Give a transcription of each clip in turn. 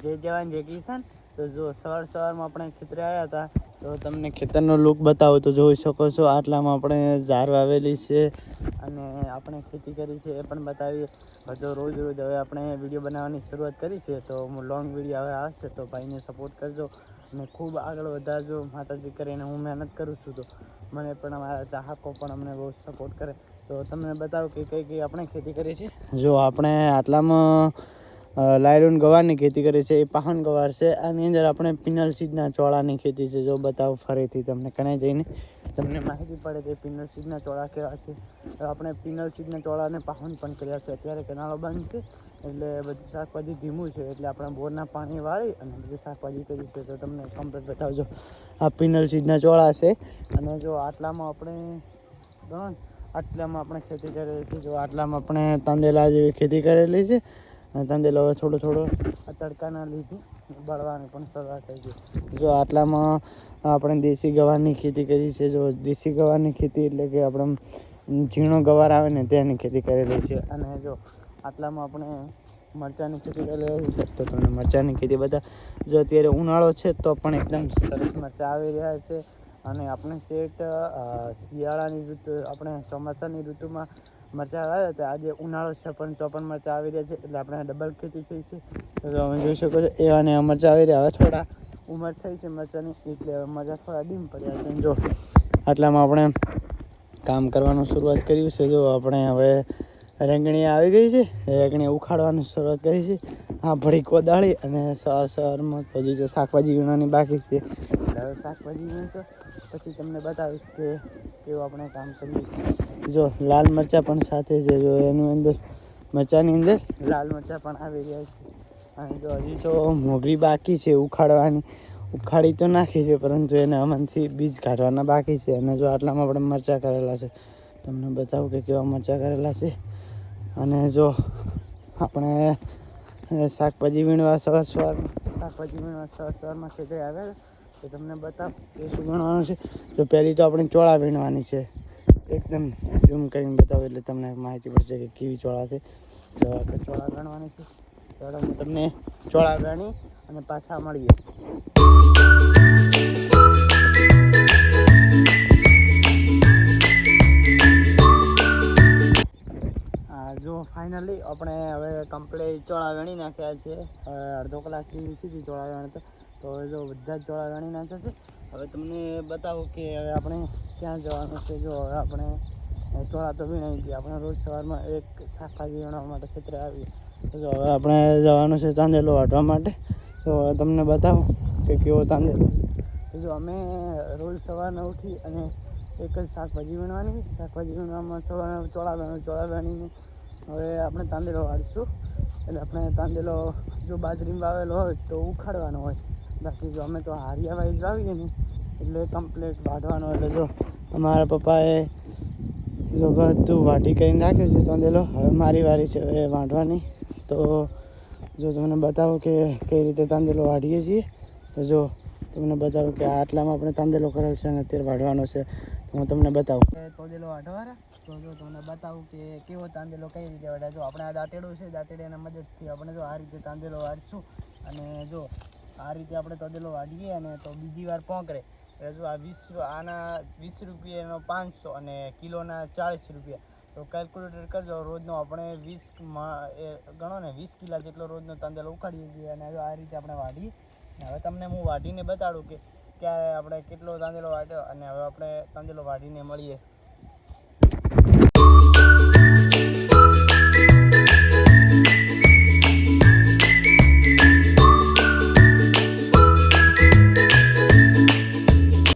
જય જવાન જય કિસાન. તો જો સવારમાં આપણે ખેતરે આવ્યા હતા, તો તમને ખેતરનો લુક બતાવો તો જોઈ શકો છો. આટલામાં આપણે ઝાર વાવેલી છે અને આપણે ખેતી કરી છે એ પણ બતાવીએ. તો રોજ હવે આપણે વિડીયો બનાવવાની શરૂઆત કરી છે, તો લોંગ વિડીયો હવે આવશે, તો ભાઈને સપોર્ટ કરજો અને ખૂબ આગળ વધારજો. માતાજી કરીને હું મહેનત કરું છું, તો મને પણ અમારા ચાહકો પણ અમને બહુ સપોર્ટ કરે. તો તમને બતાવો કે કઈ આપણે ખેતી કરી છે. જો આપણે આટલામાં લાયલોન ગવારની ખેતી કરી છે, એ પાહન ગવાર છે. આની અંદર આપણે પિનલ સીડના ચોળાની ખેતી છે. જો બતાવો ફરીથી તમને કને જઈને તમને માહિતી પડે કે પિનલ સીડના ચોળા કેવા છે. તો આપણે પિનલ સીડના ચોળાને પાહન પણ કર્યા છે. અત્યારે કેનાલો બંધ છે એટલે બધી શાકભાજી ધીમું છે, એટલે આપણે બોરના પાણી વાળી અને બધી શાકભાજી કરી છે. તો તમને કમ્પ્લીટ બતાવજો. આ પિનલ સીડના ચોળા છે અને જો આટલામાં આપણે ગણો આટલામાં આપણે ખેતી કરેલી છે. જો આટલામાં આપણે તાંદેલા જેવી ખેતી કરેલી છે. તાંદેલો હવે થોડો આ તડકાના લીધે બળવાની પણ શરૂઆત થઈ ગઈ. જો આટલામાં આપણે દેશી ગવારની ખેતી કરી છે. જો દેશી ગવારની ખેતી એટલે કે આપણે ઝીણો ગવાર આવે ને તેની ખેતી કરેલી છે. અને જો આટલામાં આપણે મરચાંની ખેતી કરેલી છે. તો તમને મરચાંની ખેતી બધા જો અત્યારે ઉનાળો છે તો પણ એકદમ સરસ મરચાં આવી રહ્યા છે. અને આપણે શેઠ શિયાળાની ઋતુ આપણે ચોમાસાની ઋતુમાં મરચાં આવ્યા હતા. આજે ઉનાળો છે પણ તો પણ મરચાં આવી રહ્યા છે, એટલે આપણે ડબલ ખેતી થઈ છે. તો તમે જોઈ શકો છો એવા ને મરચાં આવી રહ્યા. હવે થોડા ઉંમર થઈ છે મરચાંની, એટલે મરચાં થોડા ડીમ પડ્યા છે. જો આટલામાં આપણે કામ કરવાનું શરૂઆત કર્યું છે. જો આપણે હવે રેંગણી આવી ગઈ છે, રેંગણી ઉખાડવાની શરૂઆત કરી છે. હા, ભડી કોદાળી અને સવારમાં પછી જો શાકભાજી વીણવાની બાકી છે, એટલે હવે શાકભાજી વીણશે પછી તમને બતાવીશ કે કેવું આપણે કામ કરીએ. જો લાલ મરચાં પણ સાથે છે. જો એની અંદર મરચાંની અંદર લાલ મરચાં પણ આવી રહ્યા છે. અને જો હજી તો મોગરી બાકી છે ઉખાડવાની. ઉખાડી તો નાખી છે, પરંતુ એને આમાંથી બીજ કાઢવાના બાકી છે. અને જો આટલામાં આપણે મરચાં કરેલા છે, તમને બતાવું કે કેવા મરચાં કરેલા છે. અને જો આપણે શાકભાજી વીણવા સવારમાં ખેતરે આવ્યા, તો તમને બતાવ કે શું વીણવાનું છે. તો પહેલી તો આપણે ચોળા વીણવાની છે. એકદમ ઝૂમ કરીને બતાવો એટલે તમને માહિતી પડશે કે કેવી ચોળા છે. તો આપણે ચોળા વીણવાની છે. તો હું તમને ચોળા વીણી અને પાછા મળીએ. જો ફાઇનલી આપણે હવે કમ્પ્લીટ ચોળા વીણી નાખ્યા છે. અડધો કલાકથી સીધી ચોળા વીણતા, તો હવે જો બધા જ ચોળા વીણી નાખ્યા છે. હવે તમને બતાવું કે હવે આપણે ક્યાં જવાનું છે. જો હવે આપણે ચોળા તો વીણાઈ ગયા. આપણે રોજ સવારમાં એક શાકભાજી વીણવા માટે ખેતરે આવીએ. તો જો હવે આપણે જવાનું છે તાંદેલો વાટવા માટે. તો તમને બતાવું કે કેવો તાંદેલો. તો જો અમે રોજ સવારના ઉઠી અને એક જ શાકભાજી વીણવાની. શાકભાજી વીણવામાં ચોળા વીણીને હવે આપણે તાંદેલો વાળીશું. એટલે આપણે તાંદેલો જો બાજરીમાં વાવેલો હોય તો ઉખાડવાનો હોય, બાકી જો અમે તો હારિયા વાઇઝ વાવીએ ને એટલે કમ્પ્લીટ વાઢવાનો. એટલે જો અમારા પપ્પાએ જો બધું વાઢી કરીને રાખ્યું છે તાંદેલો. હવે મારી વારી છે હવે વાઢવાની. તો જો તમને બતાવો કે કઈ રીતે તાંદેલો વાઢીએ છીએ. તો જો તમને બતાવું કે આટલામાં આપણે તાંદેલો કરેલ છે અને અત્યારે વાઢવાનો છે. તો હું તમને બતાવું તાંદેલો વાઢવાના. તો જો તમને બતાવું કે કેવો તાંદેલો કઈ રીતે વાઢાય. જો આપણે આ દાંતેડું છે, દાંતેડાના મદદથી આપણે જો આ રીતે તાંદેલો વાઢશું. અને જો આ રીતે આપણે તાંદેલો વાઢીએ અને તો બીજી વાર પોંકરે. જો આ 20 આના 20 રૂપિયાનો 500 અને કિલોના 40 રૂપિયા. તો કેલ્ક્યુલેટર કરજો. રોજનો આપણે 20 ગણો ને 20 કિલા જેટલો રોજનો તાંદેલો ઉખાડીએ છીએ. અને જો આ રીતે આપણે વાઢીએ. હવે તમને હું વાઢીને બતાડું કે ક્યારે આપણે કેટલો તાંદેલો વાઢ્યો. અને હવે આપણે તાંદેલો વાઢીને મળીએ.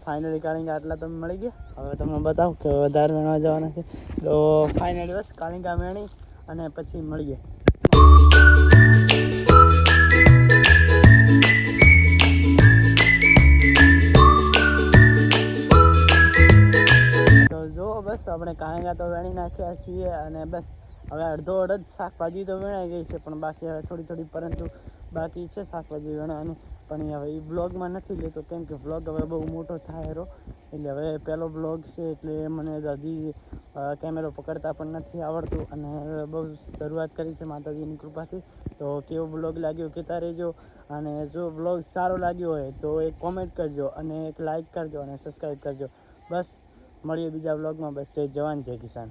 ફાઇનલી કાળીંગા આટલા તમે મળી ગયા. હવે તમને બતાવું કે વધારે વીણવા જવાના છે. તો ફાઇનલી બસ કાળીંગા વીણી અને પછી મળીએ. તો જો બસ આપણે કાળીંગા તો વીણી નાખ્યા છીએ અને બસ હવે અડધો અડધ શાકભાજી તો વેણાઈ ગઈ છે, પણ બાકી હવે થોડી પરંતુ બાકી છે શાકભાજી વેણવાની. પણ હવે એ બ્લોગમાં નથી લેતો, કેમ કે બ્લોગ હવે બહુ મોટો થાય રહ્યો. એટલે હવે પહેલો બ્લોગ છે, એટલે મને હજી કેમેરો પકડતા પણ નથી આવડતું, અને બહુ શરૂઆત કરી છે માતાજીની કૃપાથી. તો કેવો બ્લોગ લાગ્યો કહેતા રહેજો, અને જો બ્લોગ સારો લાગ્યો હોય તો એક કોમેન્ટ કરજો, અને એક લાઈક કરજો, અને સબસ્ક્રાઈબ કરજો. બસ મળીએ બીજા બ્લોગમાં. બસ જય જવાન જય કિસાન.